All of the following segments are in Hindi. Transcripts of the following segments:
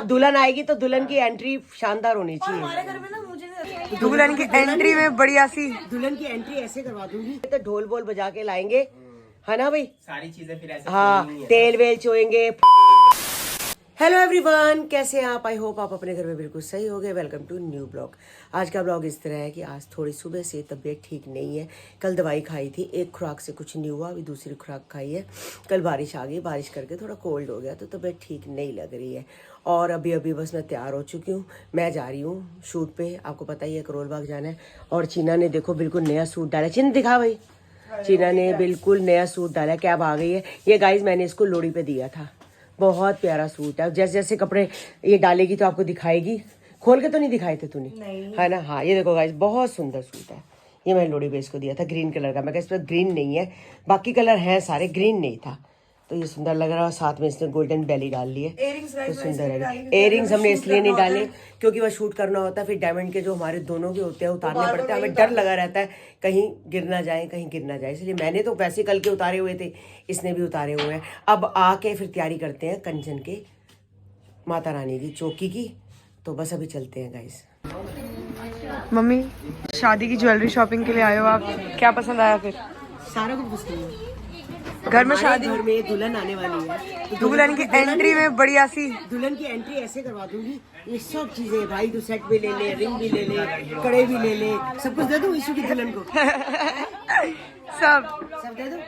दुल्हन आएगी तो दुल्हन की एंट्री शानदार होनी चाहिए। हमारे घर में ना मुझे दुल्हन की एंट्री में बढ़िया सी दुल्हन की एंट्री ऐसे करवा दूंगी तो ढोल बोल बजा के लाएंगे, है ना भाई? सारी चीजें फिर ऐसे हाँ, नहीं है। तेल वेल चोएंगे। हेलो एवरीवन, कैसे हैं आप? आई होप आप अपने घर में बिल्कुल सही हो गए। Welcome to new blog. आज का ब्लॉग इस तरह है कि आज थोड़ी सुबह से तबीयत ठीक नहीं है। कल दवाई खाई थी, एक खुराक से कुछ नहीं हुआ, अभी दूसरी खुराक खाई है। कल बारिश आ गई, बारिश करके थोड़ा कोल्ड हो गया तो तबीयत ठीक नहीं लग रही है। और अभी बस मैं तैयार हो चुकी हूँ, मैं जा रही हूँ शूट पे। आपको पता ही है करोल बाग जाना है। और चीना ने देखो बिल्कुल नया सूट डाला। चिन्ह दिखा भाई, चीना ने बिल्कुल नया सूट डाला। कैब आ गई है। ये गाइज मैंने इसको लोड़ी पे दिया था, बहुत प्यारा सूट है। जैसे जैसे कपड़े ये डालेगी तो आपको दिखाएगी। खोल के तो नहीं दिखाए थे तूने? नहीं। है ना? हाँ, ये देखो गाइस, बहुत सुंदर सूट है। ये मैंने लोड़ी पे इसको दिया था, ग्रीन कलर का। मैं कहा इस पर ग्रीन नहीं है, बाकी कलर हैं सारे, ग्रीन नहीं था। तो ये सुंदर लग रहा है। साथ में इसने गोल्डन बेली डाल ली है, तो सुंदर है। इयरिंग्स हमने इसलिए नहीं डाले क्योंकि वह शूट करना होता है, फिर डायमंड के जो हमारे दोनों के होते हैं उतारने पड़ते हैं। हमें डर लगा रहता है कहीं गिर ना जाए, कहीं गिर ना जाए, इसलिए मैंने तो वैसे कल के उतारे हुए थे, इसने भी उतारे हुए हैं। अब आके फिर तैयारी करते हैं कंचन के, माता रानी की चौकी की। तो बस अभी चलते हैं गाइस। मम्मी, शादी की ज्वेलरी शॉपिंग के लिए आए हो आप, क्या पसंद आया फिर? सारा कुछ पसंद है। घर में शादी, घर में दुल्हन आने वाली है तो दुल्हन की एंट्री में बढ़िया सी दुल्हन की एंट्री ऐसे करवा दूंगी। ये सब चीजें भाई, तो सेट भी ले ले, रिंग भी ले ले, कड़े भी ले ले, सब कुछ दे दूं ईशू की दुल्हन को। सब दे दूं।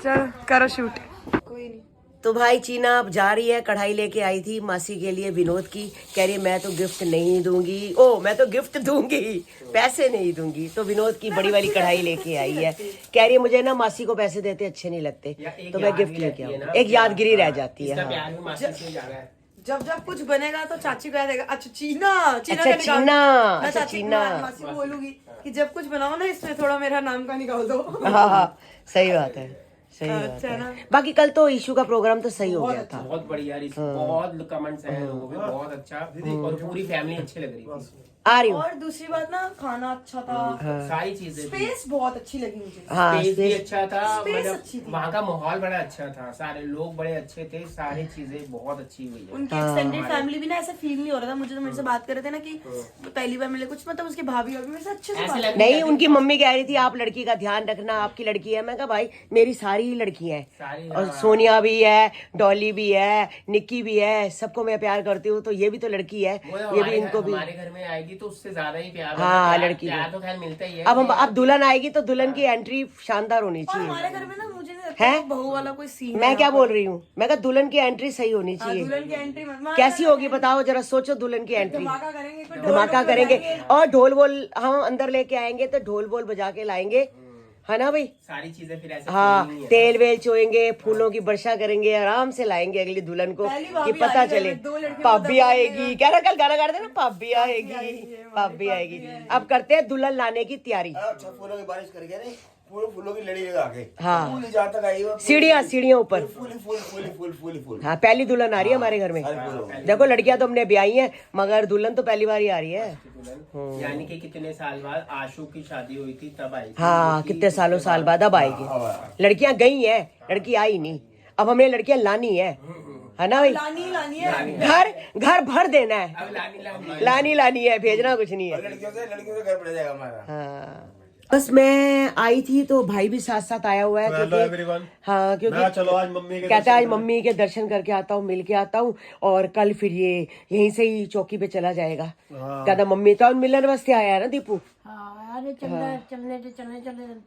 चल करो शूट। कोई नहीं। तो भाई चीना अब जा रही है, कढ़ाई लेके आई थी मासी के लिए विनोद की। कह रही है मैं तो गिफ्ट नहीं दूंगी। ओ, मैं तो गिफ्ट दूंगी, पैसे नहीं दूंगी। तो विनोद की बड़ी वाली कढ़ाई लेके आई है। कह रही है मुझे ना मासी को पैसे देते अच्छे नहीं लगते, तो मैं गिफ्ट लेके आऊँ। एक यादगिरी रह जाती है। हाँ। जब जब कुछ बनेगा तो चाची को देगा। अच्छा चीना अच्छा चीना, मैं अच्छा चाची चीना। मासी को बोलूंगी कि जब कुछ बनाओ ना इसमें थोड़ा मेरा नाम का निकाल दो। हाँ, सही बात है, सही बात है। बाकी कल तो इशू का प्रोग्राम तो सही हो गया था, बहुत बढ़िया। बहुत कमेंट्स आए लोगों के, बहुत अच्छा। और पूरी फैमिली अच्छी लग रही थी। आ रही हूँ। और दूसरी बात ना, खाना अच्छा था। सारी चीजें, स्पेस बहुत अच्छी लगी मुझे। हाँ, स्पेस भी अच्छा था, स्पेस अच्छी थी। वहाँ का माहौल बड़ा अच्छा था, सारे लोग बड़े अच्छे थे, सारी चीजें बहुत अच्छी हुई है। उनकी एक्सटेंडेड फैमिली भी ना ऐसा फील नहीं हो रहा था मुझे। तो मेरे से बात कर रहे थे ना कि पहली बार मिले कुछ, मतलब उसकी भाभी और मेरे से अच्छे से बात। नहीं, उनकी मम्मी कह रही थी आप लड़की का ध्यान रखना, आपकी लड़की है। मैं कहा भाई मेरी सारी ही लड़कियां हैं, और सोनिया भी है, डॉली भी है, निक्की भी है, सबको मैं प्यार करती हूँ। तो ये भी तो लड़की है, ये भी इनको भी। हमारे घर में आएगी तो उससे ज्यादा ही प्यार, हाँ, लड़की प्यार तो खैर मिलता ही है। अब दुल्हन आएगी तो दुल्हन की एंट्री शानदार होनी चाहिए। हमारे घर में ना मुझे नहीं लगता है बहू वाला कोई सीन। मैं क्या बोल रही हूँ, मैं कहा दुल्हन की एंट्री सही होनी चाहिए। दुल्हन की एंट्री कैसी होगी बताओ जरा, सोचो दुल्हन की एंट्री। धमाका करेंगे, कोई धमाका करेंगे, और ढोल बोल हम अंदर लेके आएंगे तो ढोल बोल बजा के लाएंगे, है ना भाई? सारी चीजें फिर ऐसे हाँ, तेल वेल चोएंगे, फूलों की वर्षा करेंगे, आराम से लाएंगे अगली दुल्हन को कि पता चले भाभी आएगी। कह रहा कल गाना गा रहे थे ना, भाभी आएगी, भाभी आएगी। अब करते हैं दुल्हन लाने की तैयारी। अच्छा, फूलों की बारिश करके नहीं, फूलों की लड़ी लगा के। हाँ, फूल जहाँ तक आई वो सीढ़ियाँ ऊपर। फूल। हाँ, पहली दुल्हन आ रही है हमारे घर में। देखो लड़कियां तो हमने ब्याही हैं, मगर दुल्हन तो पहली बार ही आ रही है। यानी कि कितने साल बाद आशु की शादी हुई थी तब आई थी। हाँ, कितने साल बाद अब आएगी। लड़कियां गई हैं, लड़की आई नहीं। अब हमें लड़कियां लानी है ना भाई? लानी है। घर भर देना है, अब लानी है, भेजना कुछ नहीं है। लड़कियों से घर पड़ जाएगा हमारा। हाँ, बस मैं आई थी तो भाई भी साथ साथ आया हुआ है, क्योंकि हाँ, क्योंकि चलो आज मम्मी के कहता है आज मम्मी के दर्शन करके आता हूँ, मिल के आता हूँ, और कल फिर ये यहीं से ही चौकी पे चला जाएगा। कहता मम्मी तो मिलन वास्ते आया है ना दीपू।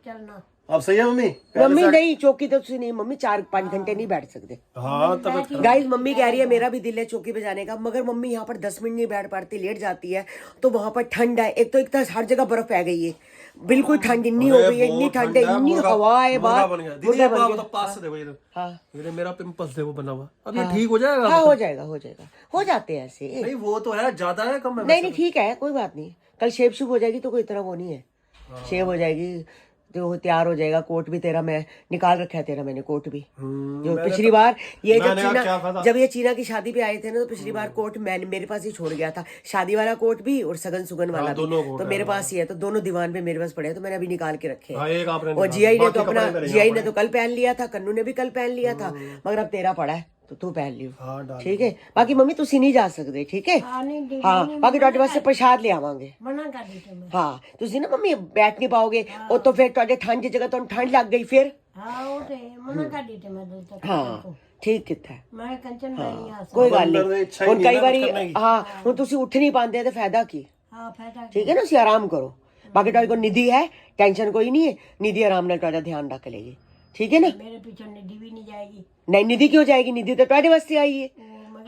चलना अब सही है मम्मी? मम्मी नहीं, चौकी तो नहीं, मम्मी 4-5 घंटे नहीं बैठ सकते। हाँ, तब गाइस मम्मी कह रही है मेरा भी दिल है चौकी पे जाने का, मगर मम्मी यहाँ पर 10 मिनट नहीं बैठ पाती, लेट जाती है। तो वहां पर ठंड है, एक तो हर जगह बर्फ पै गई है, बिल्कुल ठंड इतनी हो गई है, इतनी ठंड है, इतनी हवा है बाहर। मेरा पिंपल्स देखो बना हुआ, अब ये ठीक हो जाएगा? हाँ, हो जाएगा, हो जाते हैं ऐसे। नहीं, वो तो है, ज्यादा है कम है? नहीं ठीक है, कोई बात नहीं। कल शेप शुभ हो जाएगी तो कोई इतना वो नहीं है। शेव हो जाएगी तो तैयार हो जाएगा। कोट भी तेरा मैं निकाल रखा है, तेरा मैंने कोट भी। जो पिछली बार ये जब ये चीना की शादी पे आए थे ना, तो पिछली बार कोट मैंने मेरे पास ही छोड़ गया था, शादी वाला कोट भी और सगन सुगन वाला भी, तो मेरे पास ही है। तो दोनों दीवान पे मेरे पास पड़े हैं, तो मैंने अभी निकाल के रखे हैं। और जियाई ने तो कल पहन लिया था, कन्नू ने भी कल पहन लिया था, मगर अब तेरा पड़ा है, तो तू पहन लियो हाँ डाल ठीक है। बाकी मम्मी तुसी नहीं जा सकते ठीक है। हाँ बाकी ਤੁਹਾਡੇ ਵਾਸਤੇ ਪ੍ਰਸ਼ਾਦ ਲਿਆਵਾਂਗੇ। हाँ तुसी ना मम्मी बैठ नहीं पाओगे और तो फिर ਤੁਹਾਡੇ ठंड की जगह ਤੁਹਾਨੂੰ ठंड लग गई फिर। हाँ ठीक ਕੀਤਾ कोई गल नहीं ਹੁਣ कई बारी हाँ ਹੁਣ ਤੁਸੀਂ ਉੱਠ नहीं पाते तो फायदा की ठीक है ना। ਤੁਸੀਂ आराम करो बाकी ਤੁਹਾਡੇ ਕੋਲ निधि है टेंशन कोई नहीं है। निधि आराम ਨਾਲ ਤੁਹਾਡਾ ध्यान रख लेगी ठीक है ना। मेरे पीछे निधि भी नहीं जाएगी। नहीं निधि क्यों जाएगी निधि तो ਤੁਹਾਡੇ वास्ते आई है।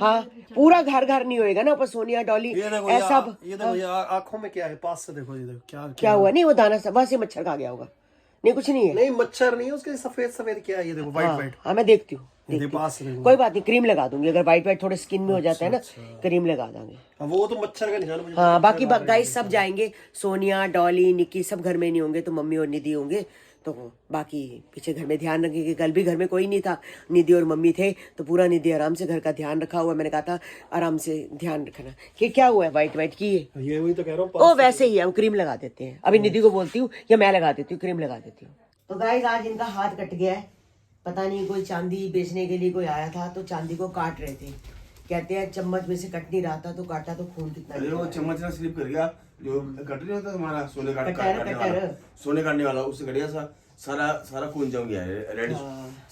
हाँ पूरा घर घर नहीं होएगा ना ऊपर सोनिया डॉली ऐसा। ये देखो ये आंखों में क्या है पास से देखो ये देखो क्या क्या हुआ नहीं वो दाना सब वहां से मच्छर खा गया होगा। नहीं कुछ नहीं है। नहीं मच्छर नहीं है उसके सफेद सफेद क्या है ये देखो व्हाइट व्हाइट। हाँ मैं देखती हूँ पास से देखो कोई बात नहीं क्रीम लगा दूंगी अगर व्हाइट व्हाइट थोड़े स्किन में हो जाता है ना क्रीम लगा देंगे। वो तो मच्छर का निशान मुझे। हाँ बाकी गाइस सब जाएंगे सोनिया डॉली निक्की सब घर में नहीं होंगे तो मम्मी और निधि होंगे तो बाकी पीछे घर में ध्यान रखेंगे। कल भी घर में कोई नहीं था निधि और मम्मी थे तो पूरा निधि आराम से घर का ध्यान रखा हुआ। मैंने कहा था आराम से ध्यान रखना कि क्या हुआ है व्हाइट व्हाइट की है ये वही तो कह रहा हूँ ओ वैसे ही है वो क्रीम लगा देते हैं। अभी निधि को बोलती हूँ या मैं लगा देती हूँ क्रीम लगा देती हूँ। तो गाइस आज इनका हाथ कट गया है पता नहीं कोई चांदी बेचने के लिए कोई आया था तो चांदी को काट रहे थे। कहते हैं चम्मच में से कट नहीं रहा था तो काटा तो खून कितना अरे वो चम्मच ना स्लिप कर गया जो कट नहीं होता हमारा सोने कटर, काटने वाला कटर। सोने काटने वाला उससे कट गया सारा सारा खून जम गया है रेडिश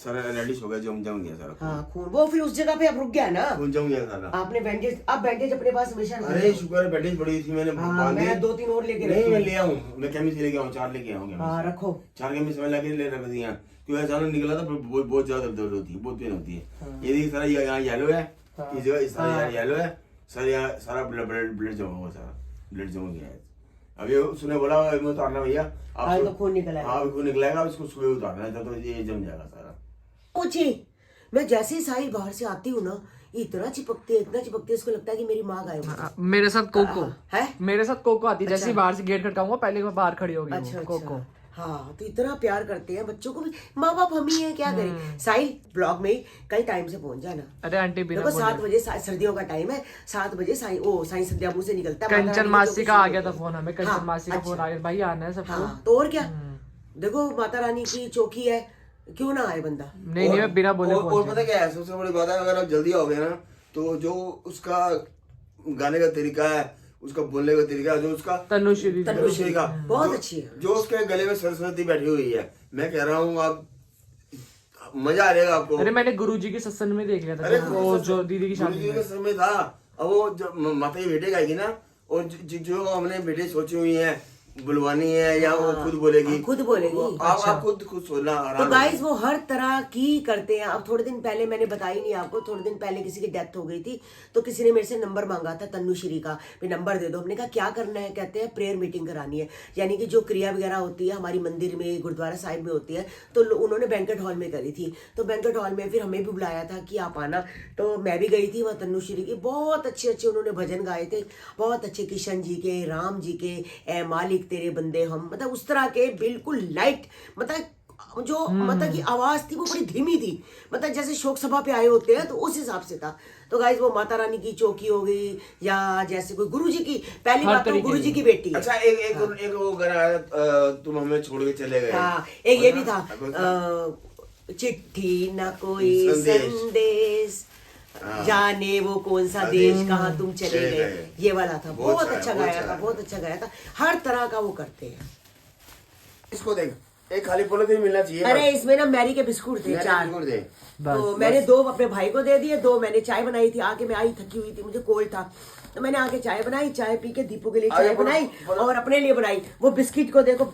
सारा रेडिश हो गया जम गया सारा हाँ खून वो फिर उस जगह पे अब रुक गया ना खून जम गया सारा। आपने बैंडेज अब बैंडेज अपने पास हमेशा रखना। अरे शुक्र है बैंडेज पड़ी थी मैंने हाँ, बांधी। मैं 2-3 और लेके नहीं मैं ले आऊं मैं केमी से लेके आऊं 4 लेके आऊंगा। हाँ रखो 4 केमी से मैं लेके ले रख दिया क्योंकि अचानक निकला था बहुत ज्यादा दर्द होती है बहुत पेन होती है। ये देखिए सारा यहाँ येलो है इस जगह इस सारा येलो है सारा ब्लड जमा हुआ सारा ब्लड जमा गया है। अभी उसने बोला मैं उतारना भैया आज तो खून निकला है। हाँ खून निकलेगा इसको सुबह उतारना है तो ये जम जाएगा सारा। पूछी मैं जैसे ही साहिल बाहर से आती हूँ ना इतना चिपकते इसको लगता है कि मेरी माँ गायब है। मेरे साथ कोको है मेरे साथ कोको आती है जैसे ही बाहर से गेट खटकाऊंगा पहले मैं बाहर खड़ी होगी अच्छा कोको। अच्छा हाँ तो इतना प्यार करते हैं बच्चों को भी माँ बाप हम ही है क्या करें। साहिल ब्लॉग में कल टाइम से पहुंच जाना। अरे आंटी बिना देखो 7 बजे सर्दियों का टाइम है 7 बजे साई सद्याबू से निकलता है। कंचन मासी का आ गया था फोन हमें कंचन मासी का फोन आ गया भाई आना है सबको। हाँ तो और क्या देखो माता रानी की चौकी है क्यों ना आए बंदा। नहीं मैं बिना बोले और पता क्या है सबसे बड़ी बात है अगर आप जल्दी आओगे ना तो जो उसका गाने का तरीका है उसका बोलने का तरीका जो उसका तनुश्री का बहुत अच्छी है। जो उसके गले में सरस्वती बैठी हुई है मैं कह रहा हूँ आप मजा आ जाएगा आपको। अरे मैंने गुरुजी के सत्संग में देख लिया था अरे वो जो दीदी की शादी गुरुजी के समय था अब वो जब माता की बेटे गाएगी ना और जो हमने बेटे सोची हुई है बुलवानी है या वो खुद बोलेगी आप खुद सोचना तो आराम। गाइस वो हर तरह की करते हैं। अब थोड़े दिन पहले मैंने बताई नहीं आपको थोड़े दिन पहले किसी की डेथ हो गई थी तो किसी ने मेरे से नंबर मांगा था तनुश्री का भी नंबर दे दो। हमने कहा क्या करना है कहते हैं प्रेयर मीटिंग करानी है यानी कि जो क्रिया वगैरह होती है हमारी मंदिर में गुरुद्वारा साहिब में होती है तो उन्होंने बैंकेट हॉल में करी थी तो बैंकेट हॉल में फिर हमें भी बुलाया था कि आप आना तो मैं भी गई थी वहाँ तनुश्री की बहुत अच्छे उन्होंने भजन गाए थे बहुत अच्छे किशन जी के राम जी के ए मालिक तेरे बंदे हम मतलब उस तरह के बिल्कुल लाइट मतलब जो मतलब की आवाज थी वो बड़ी धीमी थी मतलब जैसे शोक सभा पे आए होते हैं तो उस हिसाब से था। तो गाइस वो माता रानी की चौकी हो गई या जैसे कोई गुरुजी की पहली बात तो गुरुजी की बेटी है। अच्छा एक वो गाना आया तुम हमें छोड़ के चले गए। हाँ एक ये भी था चिट्ठी ना कोई संदेश जाने वो कौन सा देश कहाँ तुम चले गए ये वाला था बहुत अच्छा गाया था हर तरह का वो करते हैं। इसको देख एक खाली पॉलिथीन मिलना चाहिए। अरे इसमें ना मैरी के बिस्कुट थे 4 तो मैंने 2 अपने भाई को दे दिए 2 मैंने चाय बनाई थी आके मैं आई थकी हुई थी मुझे कोल्ड था तो मैंने आके चाय बनाई चाय पी के दीपू के लिए चाय बनाई और अपने लिए बनाई वो बिस्किट को देखो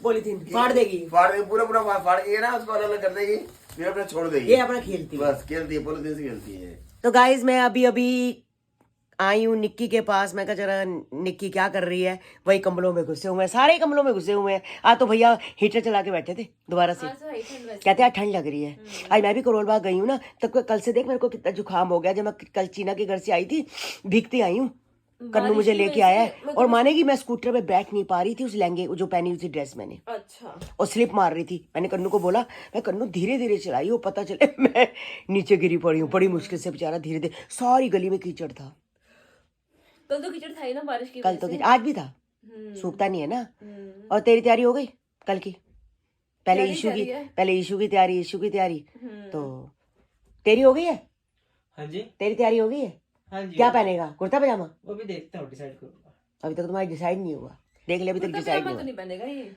पॉलिथीन फाड़ देगी पूरा फाड़ के ना उसको अलग कर देगी फिर अपने छोड़ देगी ये अपना खेलती है बस खेलती है पॉलिथीन से खेलती है। तो गाइज मैं अभी आई हूँ निक्की के पास। मैं कहा जरा निक्की क्या कर रही है वही कमलों में घुसे हुए हैं सारे कमलों में घुसे हुए हैं। आज तो भैया हीटर चला के बैठे थे दोबारा से कहते हैं ठंड लग रही है। आज मैं भी करोल बाग गई हूँ ना तब कल से देख मेरे को कितना जुकाम हो गया जब मैं कल चीना के घर से आई थी भीगती आई हूँ कन्नू मुझे लेके आया है और मानेगी मैं स्कूटर पे बैठ नहीं पा रही थी उस लहंगे जो पहनी हुई थी ड्रेस मैंने और स्लिप मार रही थी। मैंने कन्नू को बोला मैं कन्नू धीरे धीरे चलाई हो पता चले मैं नीचे गिरी पड़ी हूँ बड़ी मुश्किल से बेचारा धीरे धीरे सारी गली में कीचड़ था। कल तो कीचड़ था ही ना बारिश की कल तो आज भी था सूखता नहीं है ना। और तेरी तैयारी हो गई कल की पहले ईशू की तैयारी तो तेरी हो गई है? हाँ जी, तेरी तैयारी हो गई है? हाँ जी। क्या पहनेगा? कुर्ता पजामा? वो भी देखता हूँ, डिसाइड करूंगा। अभी तक तुम्हारा डिसाइड नहीं हुआ। देख ले, अभी तक डिसाइड नहीं हुआ। नहीं बनेगा ये।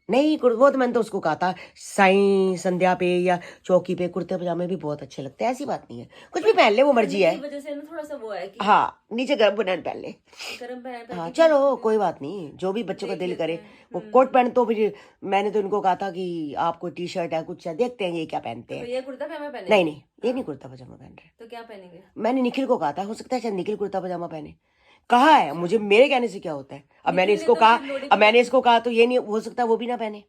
नहीं, वो तो मैंने तो उसको कहा था साईं संध्या पे या चौकी पे कुर्ते पजामे भी बहुत अच्छे लगते हैं, ऐसी बात नहीं है, कुछ भी पहन ले, वो मर्जी है। वजह से ना थोड़ा सा वो है कि हाँ, नीचे गर्म बनियान पहन ले। गरम पहन हाँ चलो कोई बात नहीं, जो भी बच्चों का दिल करे। वो कोट पैंट तो फिर मैंने तो इनको कहा था कि आपको टी शर्ट है कुछ है, देखते हैं ये क्या पहनते हैं। ये कुर्ता पजामा पहने? नहीं नहीं, ये नहीं कुर्ता पजामा पहन रहे। तो क्या पहनेंगे? मैंने निखिल को कहा था, हो सकता है शायद निखिल कुर्ता पजामा पहने। कहा है मुझे, मेरे कहने से क्या होता है। अब मैंने इसको कहा तो ये नहीं हो सकता वो भी ना पहने।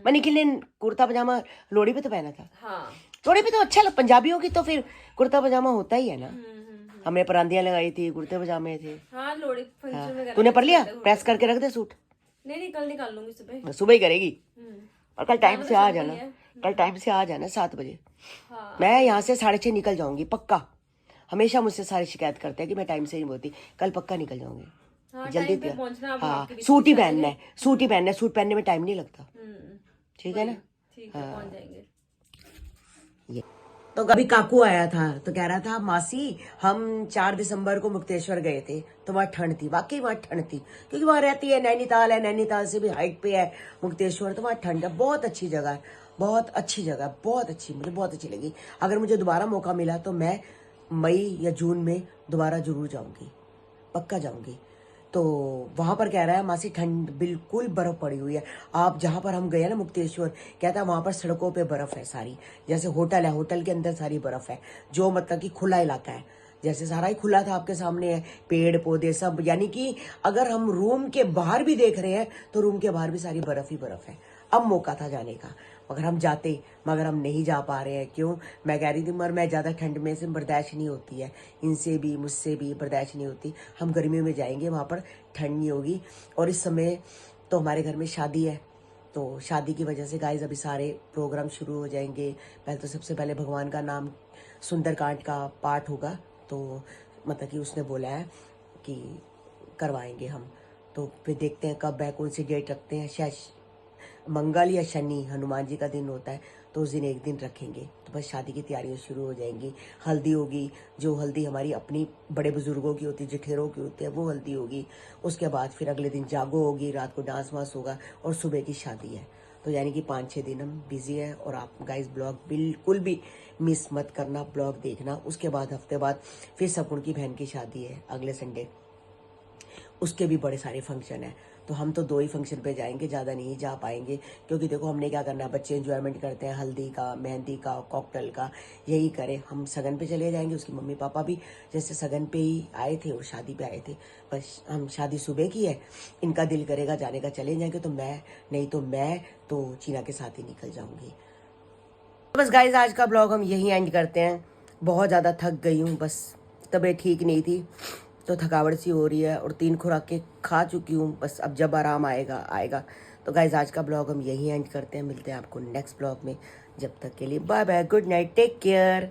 मैं निखिल ने कुर्ता पजामा लोहड़ी पे तो पहना था। हाँ। लोहड़ी पे तो अच्छा पंजाबियों की तो फिर कुर्ता पजामा होता ही है ना। हमने परांदियां लगाई थी, कुर्ते पजामे थे। हाँ, लोहड़ी फंक्शन में तूने पढ़ लिया? प्रेस करके रख दे सूट। नहीं, कल निकाल लूंगी सुबह। सुबह ही करेगी और कल टाइम से आ जाना। कल टाइम से आ जाना 7 बजे। मैं यहाँ से 6:30 निकल जाऊंगी पक्का। हमेशा मुझसे सारे शिकायत करते हैं कि मैं टाइम से नहीं बोलती। कल पक्का निकल जाऊंगी। जल्दी तैयार। हाँ, सूट ही पहनना है, सूट पहनने में टाइम नहीं लगता। ठीक है ना? ठीक है, पहुंच जाएंगे। ये तो कभी काकू आया था तो कह रहा था मासी हम 4 दिसंबर को मुक्तेश्वर गए थे तो वहाँ ठंड थी। वाकई वहाँ ठंड थी, क्योंकि वहाँ रहती है, नैनीताल है, नैनीताल से भी हाइट पे है मुक्तेश्वर, तो वहाँ ठंड है। बहुत अच्छी जगह है, बहुत अच्छी जगह है, बहुत अच्छी, मुझे बहुत अच्छी लगी। अगर मुझे दोबारा मौका मिला तो मैं मई या जून में दोबारा जरूर जाऊंगी, पक्का जाऊंगी। तो वहां पर कह रहा है मासी ठंड बिल्कुल बर्फ पड़ी हुई है। आप जहां पर हम गए ना मुक्तेश्वर, कहता है वहां पर सड़कों पे बर्फ है सारी, जैसे होटल है, होटल के अंदर सारी बर्फ है, जो मतलब कि खुला इलाका है, जैसे सारा ही खुला था आपके सामने है, पेड़ पौधे सब। यानी कि अगर हम रूम के बाहर भी देख रहे हैं तो रूम के बाहर भी सारी बर्फ ही बर्फ है। अब मौका था जाने का, मगर हम जाते, मगर हम नहीं जा पा रहे हैं। क्यों? मैं कह रही थी मगर मैं ज़्यादा ठंड में से बर्दाश्त नहीं होती है, इनसे भी मुझसे भी बर्दाश्त नहीं होती। हम गर्मियों में जाएंगे, वहाँ पर ठंड नहीं होगी। और इस समय तो हमारे घर में शादी है, तो शादी की वजह से गाइस अभी सारे प्रोग्राम शुरू हो जाएंगे। पहले तो सबसे पहले भगवान का नाम सुंदरकांड का पाठ होगा, तो मतलब कि उसने बोला है कि करवाएंगे हम। तो फिर देखते हैं कब है, कौन सी डेट रखते हैं। शायद मंगल या शनि हनुमान जी का दिन होता है, तो उस दिन एक दिन रखेंगे। तो बस शादी की तैयारियां शुरू हो जाएंगी। हल्दी होगी, जो हल्दी हमारी अपनी बड़े बुजुर्गों की होती है, जेठेरों की होती है, वो हल्दी होगी। उसके बाद फिर अगले दिन जागो होगी, रात को डांस वांस होगा और सुबह की शादी है। तो यानी कि 5-6 दिन हम बिजी है। और आप गाइस ब्लॉग बिल्कुल भी मिस मत करना, ब्लॉग देखना। उसके बाद हफ्ते बाद फिर सपुन की बहन की शादी है अगले संडे, उसके भी बड़े सारे फंक्शन है। तो हम तो 2 ही फंक्शन पे जाएंगे, ज़्यादा नहीं जा पाएंगे, क्योंकि देखो हमने क्या करना है, बच्चे एंजॉयमेंट करते हैं, हल्दी का, मेहंदी का, कॉकटेल का, यही करें। हम सगन पे चले जाएंगे, उसकी मम्मी पापा भी जैसे सगन पे ही आए थे और शादी पे आए थे। बस हम शादी सुबह की है, इनका दिल करेगा जाने का चले जाएंगे, तो मैं तो चीना के साथ ही निकल जाऊंगी। बस गाइज आज का ब्लॉग हम यही एंड करते हैं। बहुत ज़्यादा थक गई हूँ, बस तबीयत ठीक नहीं थी तो थकावट सी हो रही है, और 3 खुराकें खा चुकी हूँ। बस अब जब आराम आएगा। तो गाइज आज का ब्लॉग हम यही एंड करते हैं। मिलते हैं आपको नेक्स्ट ब्लॉग में, जब तक के लिए bye bye, good night, take care.